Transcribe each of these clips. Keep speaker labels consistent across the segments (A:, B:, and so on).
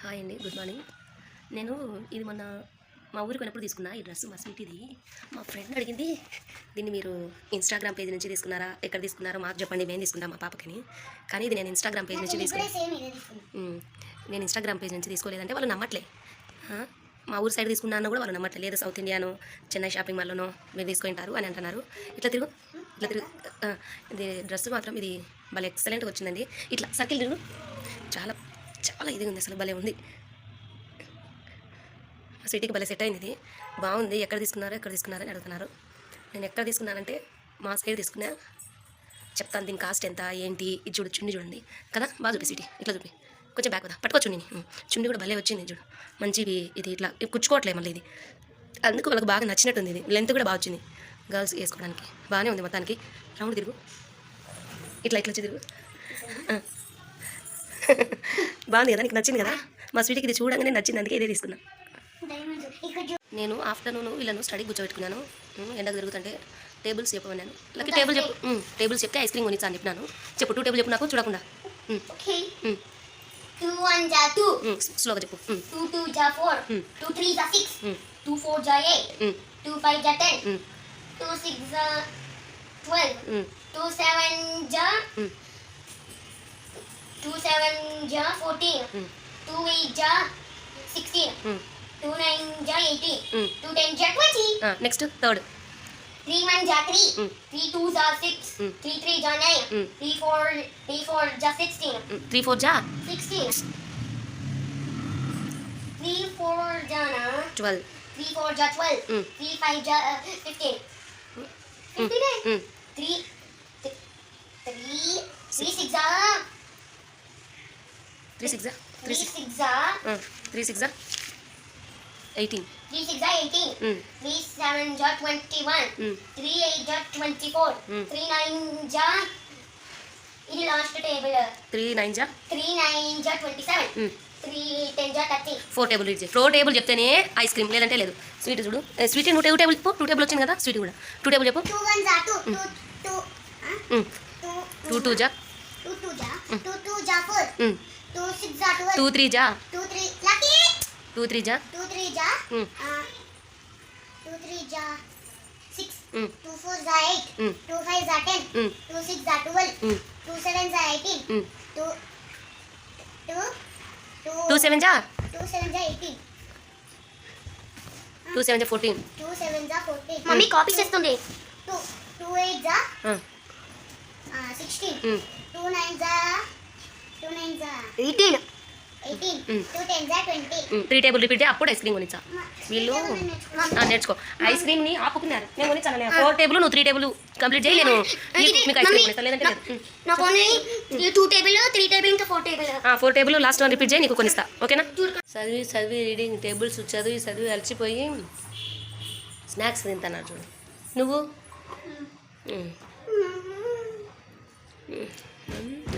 A: Hi అండి, good morning. నేను ఇది మొన్న మా ఊరికి పోయినప్పుడు తీసుకున్నా ఈ డ్రెస్. మా స్వీట్ది మా ఫ్రెండ్ అడిగింది, దీన్ని మీరు ఇన్స్టాగ్రామ్ పేజ్ నుంచి తీసుకున్నారా, ఎక్కడ తీసుకున్నారో మాకు చెప్పండి, మేము తీసుకుంటాం మా పాపకని. కానీ ఇది నేను ఇన్స్టాగ్రామ్ పేజ్ నుంచి నేను ఇన్స్టాగ్రామ్ పేజ్ నుంచి తీసుకోలేదంటే వాళ్ళు నమ్మట్లే. మా ఊరు సైడ్ తీసుకున్నాను కూడా వాళ్ళు నమ్మట్లేదు. లేదు సౌత్ ఇండియానో చెన్నై షాపింగ్ మాల్లోనో మీరు తీసుకుంటారు అని అంటున్నారు. ఇట్లా తిరుగు ఇది డ్రెస్ మాత్రం ఇది భలే ఎక్సలెంట్గా వచ్చిందండి. ఇట్లా సర్కిల్ తిరుగు, చాలా చాలా ఇది ఉంది, అసలు భలే ఉంది. సిటీకి భలే సెట్ అయింది. ఇది బాగుంది. ఎక్కడ తీసుకున్నారో అని అడుగుతున్నారు. నేను ఎక్కడ తీసుకున్నానంటే మా సైడ్ తీసుకున్నా. చెప్తాను దీని కాస్ట్ ఎంత ఏంటి. ఇది చూడు, చున్నీ చూడండి కదా, బాగా చూపి సిటీ. ఇట్లా చూపి, కొంచెం బ్యాక్ కదా, పట్టుకోవచ్చు. నేను చున్నీ కూడా భలే వచ్చింది చూడు, మంచివి. ఇది ఇట్లా కుచ్చుకోవట్లేదు మళ్ళీ ఇది, అందుకు వాళ్ళకి బాగా నచ్చినట్టుంది. ఇది లెంత్ కూడా బాగా వచ్చింది గర్ల్స్ వేసుకోవడానికి, బాగానే ఉంది. మొత్తానికి రౌండ్ తిరుగు, ఇట్లా ఇట్లా తిరుగు. బాగుంది కదా, నీకు నచ్చింది కదా. మా స్వీట్కి ఇది చూడంగానే నచ్చింది, అందుకే ఇదే తీసుకున్నా. నేను ఆఫ్టర్నూన్ వీళ్ళను స్టడీ కూర్చోబెట్టుకున్నాను. ఎండకు తిరుగుతుంటే టేబుల్స్ చెప్పమన్నాను. లకి టేబుల్స్ చెప్తే ఐస్ క్రీమ్ కొనిచ్చా అని చెప్పినాను. చెప్పు, 2 టేబుల్ చెప్పు నాకు చూడకుండా.
B: 2 1 जा 2
A: స్లోగా చెప్పు.
B: 2 2 जा 4 2 3 जा 6 2 4 जा 8 2 5 जा 10 2 6 जा 12 2 7 जा 14 2 8 जा 16 2 9 जा 18 2 10 जा 20.
A: Next third.
B: 3 1 जा 3 3 2 जा 6 3 3 जा 9 3 4 जा 16
A: 3 4 जा
B: 16 3 4 जा ना
A: 12
B: 3 4 जा 12 3 5 जा 15 59 3 6 जा
A: 3 6 जा
B: 3 6 जा
A: 18
B: 3 6 जा 18 3 7 जा 21 3 8 जा 24 3 9 जा ఇది లాస్ట్ టేబుల్
A: 3 9 जा
B: 3 9 जा 27 3 10 जा 30
A: 4 టేబుల్ రీడ్ చేయి. 4 టేబుల్ చెప్తేనే ఐస్ క్రీమ్, లేదంటే లేదు. స్వీట్ చూడు, స్వీట్ నువ్వు 2 టేబుల్ చెప్పు. 2 టేబుల్ వచ్చింది కదా, స్వీట్ కూడా 2 టేబుల్ చెప్పు.
B: 2 1 जा 2 2
A: 2 2 जा
B: 2 2 जा 2 2 जा 4 2 6 जा 12
A: 2 3 जा
B: 2 3 लकी
A: 2 3 जा
B: 2 3 जा 2 3 जा 6 2 4 जा 8 2 5 जा 10 2 6 जा 12 2 7 जा 18 2
A: 2 7 जा
B: 2 7 जा 18
A: 2 7 जा 14
B: 2 7 जा 14 మమ్మీ కాపీ చేస్తుంది 2 2 8 जा 16 2 9 जा 18 2 10 जा 20
A: 3 టేబుల్ రిపీట్ చేయి, అప్పుడు ఐస్ క్రీమ్ కొనిచ్చా. వీళ్ళు నేర్చుకో. ఐస్ క్రీమ్ ని ఆపుకున్నారు, నేను కొనిచ్చాను. 4 టేబుల్ నువ్వు 3 టేబుల్ కంప్లీట్ చేయి, నేను మీకు ఐస్ క్రీమ్ కొనిస్తా, లేదంటే లేదు.
B: నాకు ఓన్లీ 2 టేబుల్ 3 టేబుల్ ఇంకా 4 table
A: 4 table last one repeat చేయి, నీకు కొనిస్తా. ఓకేనా. చదివి రీడింగ్ టేబుల్స్ చదివి అలసిపోయి స్నాక్స్ తింటున్నారు చూడు నువ్వు.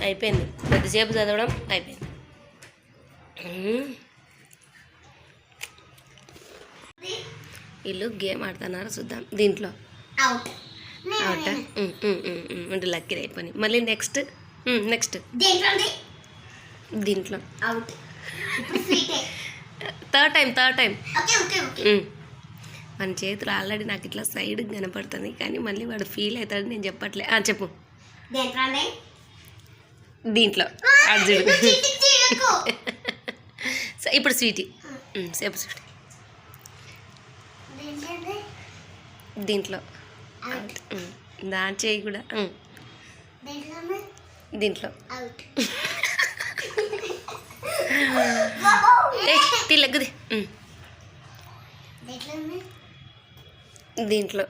A: అయిపోయింది, కొద్దిసేపు చదవడం అయిపోయింది. వీళ్ళు గేమ్ ఆడుతున్నారు, చూద్దాం. దీంట్లో
B: అవుట్
A: అవుటా అంటే లక్కీ రైట్ పని. మళ్ళీ నెక్స్ట్ దీంట్లో
B: అవుట్
A: థర్డ్ టైం.
B: ఓకే
A: మన చేతులు ఆల్రెడీ నాకు ఇట్లా సైడ్ కనపడుతుంది, కానీ మళ్ళీ వాడు ఫీల్ అవుతాడు, నేను చెప్పట్లే. చెప్పు. దీంట్లో అర్జుడు. ఇప్పుడు స్వీటీ సేపు స్వీటీ. దీంట్లో దాని చేయి కూడా దీంట్లో లెగ్గుది. దీంట్లో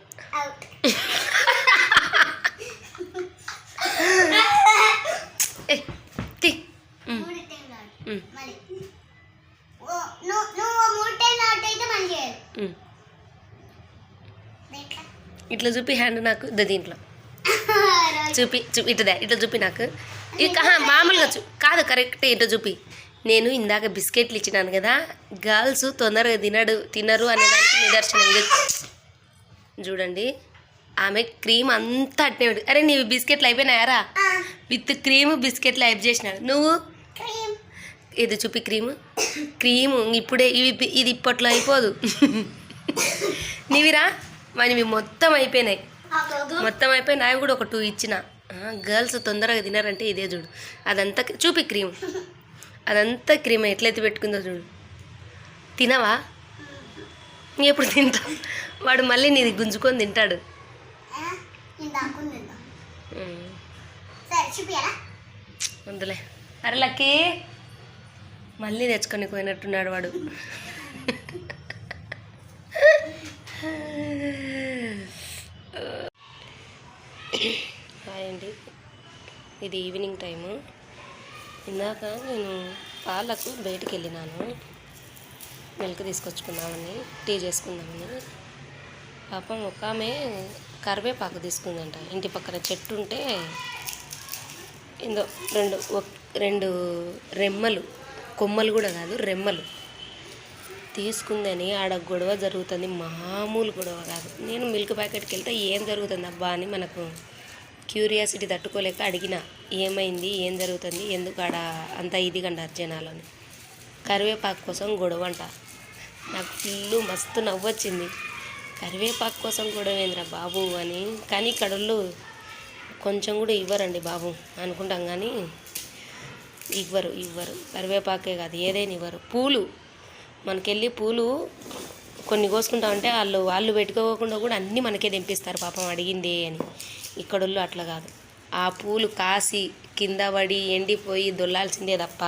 A: ఇట్లా చూపి హ్యాండ్ నాకు. దీంట్లో చూపి ఇట్లా చూపి నాకు. ఇక మామూలుగా కాదు, కరెక్ట్. ఇట్లా చూపి. నేను ఇందాక బిస్కెట్లు ఇచ్చినాను కదా, గర్ల్స్ తొందరగా తినరు అనేదానికి నిదర్శనం ఇది చూడండి. ఆమె క్రీమ్ అంతా అట్నే ఉంటుంది. అరే నీవు బిస్కెట్లు అయిపోయినాయారా? విత్ క్రీమ్ బిస్కెట్లు అయిపు చేసినాడు. నువ్వు ఇది చూపి క్రీము ఇప్పుడే ఇది ఇప్పట్లో అయిపోదు. నీవిరా మరి మొత్తం అయిపోయినాయి. మొత్తం అయిపోయి నావి కూడా ఒక 2 ఇచ్చిన. గర్ల్స్ తొందరగా తినారంటే ఇదే చూడు. అదంతా చూపి క్రీమ్, అదంతా క్రీమ్ ఎట్లయితే పెట్టుకుందో చూడు. తినవా? ఎప్పుడు తింటా? వాడు మళ్ళీ నీది గుంజుకొని తింటాడు. అందులే. అరే లక్కీ మళ్ళీ తెచ్చుకొని పోయినట్టున్నాడు వాడు. హాయ్ అండి, ఇది ఈవినింగ్ టైము. ఇందాక నేను పాలకు బయటికి వెళ్ళినాను, మిల్క్ తీసుకొచ్చుకుందామని, టీ చేసుకుందామని. పాపం ఒక ఆమె కరివేపాకు తీసుకుందంట. ఇంటి పక్కన చెట్టు ఉంటే ఇందో రెండు రెమ్మలు, కొమ్మలు కూడా కాదు రెమ్మలు తీసుకుందని ఆడ గొడవ జరుగుతుంది. మామూలు గొడవ కాదు. నేను మిల్క్ ప్యాకెట్కి వెళ్తే ఏం జరుగుతుంది అబ్బా అని మనకు క్యూరియాసిటీ తట్టుకోలేక అడిగిన, ఏమైంది, ఏం జరుగుతుంది, ఎందుకు ఆడ అంత ఇది కంటారు జనాలని. కరివేపాకు కోసం గొడవ అంట. నాకు ఫుల్లు మస్తు నవ్వొచ్చింది. కరివేపాకు కోసం గొడవ ఏంద్రా బాబు అని. కానీ ఇక్కడోళ్ళు కొంచెం కూడా ఇవ్వరండి బాబు అనుకుంటాం, కానీ ఇవ్వరు. కరివేపాకే కాదు ఏదైనా ఇవ్వరు. పూలు మనకెళ్ళి పూలు కొన్ని కోసుకుంటామంటే వాళ్ళు పెట్టుకోకుండా కూడా అన్నీ మనకే తెంపిస్తారు పాపం అడిగింది అని. ఇక్కడోళ్ళు అట్లా కాదు. ఆ పూలు కాసి కింద పడి ఎండిపోయి దొల్లాల్సిందే తప్ప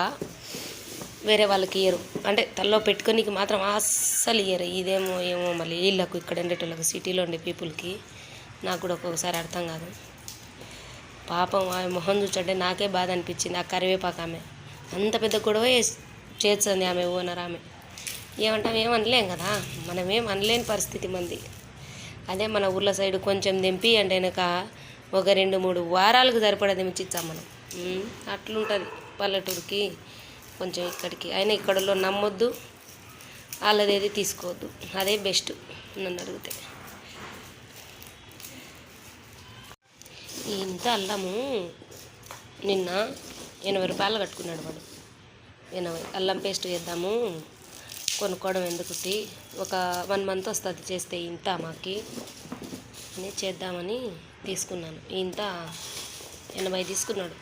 A: వేరే వాళ్ళకి ఇయ్యరు. అంటే తల్లో పెట్టుకోనికి మాత్రం అస్సలు ఇయ్యరు. ఇదేమో ఏమో మళ్ళీ వీళ్ళకు ఇక్కడ ఉండేటోళ్ళకు, సిటీలో ఉండే పీపుల్కి నాకు కూడా ఒక్కొక్కసారి అర్థం కాదు. పాపం ఆమె మొహం చూస్తుంటే నాకే బాధ అనిపించింది. ఆ కరివేపాకు ఆమె అంత పెద్ద గొడవ చేస్తుంది ఆమె ఓనర్. ఆమె ఏమంటాం, ఏమనలేం కదా, మనమేం అనలేని పరిస్థితి మంది. అదే మన ఊర్ల సైడ్ కొంచెం తెంపి అంటే వెనక ఒక 2-3 వారాలకు సరిపడా తెంచిచ్చాం మనం. అట్లుంటుంది పల్లెటూరుకి కొంచెం ఇక్కడికి. అయినా ఇక్కడలో నమ్మొద్దు, వాళ్ళదేది తీసుకోవద్దు. అదే బెస్ట్ నన్ను అడిగితే. ఇంత అల్లము నిన్న 80 రూపాయలు కట్టుకున్నాడు వాడు. 80 అల్లం పేస్ట్ వేద్దాము, కొనుక్కోవడం ఎందుకుటి, ఒక 1 మంత్ వస్తుంది చేస్తే ఇంత మాకి అని చేద్దామని తీసుకున్నాను. ఇంత 80 తీసుకున్నాడు.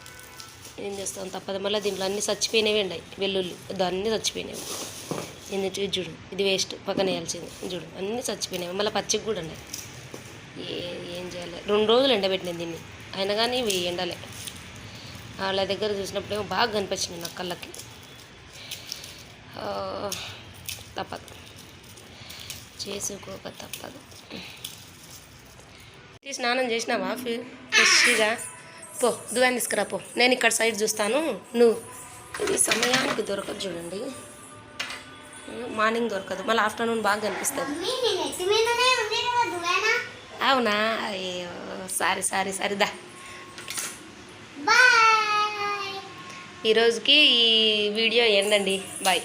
A: ఏం చేస్తాం తప్పదు. మళ్ళీ దీంట్లో అన్నీ చచ్చిపోయినవి ఉన్నాయి, వెల్లుల్లి అన్నీ చచ్చిపోయినాయి. ఇది చూడు, ఇది వేస్ట్, పక్కన వేయాల్సింది చూడు, అన్నీ చచ్చిపోయినాయి. మళ్ళీ పచ్చికి కూడా ఉన్నాయి. ఏం చేయాలి, 2 రోజులు ఎండబెట్టినాను దీన్ని, అయినా కానీ ఇవి ఎండలే. వాళ్ళ దగ్గర చూసినప్పుడేమో బాగా కనిపించింది నా కళ్ళకి. తప్పదు, చేసుకోక తప్పదు. స్నానం చేసినావా ఫ్రెష్గా? పో దువ్వాన్ని తీసుకురా పో. నేను ఇక్కడ సైడ్ చూస్తాను, నువ్వు ఇది సమయానికి దొరకదు చూడండి. మార్నింగ్ దొరకదు, మళ్ళీ ఆఫ్టర్నూన్ బాగా కనిపిస్తుంది. అవునా? అయ్యో సారీ దా. ఈరోజుకి ఈ వీడియో ఎండండి. బాయ్.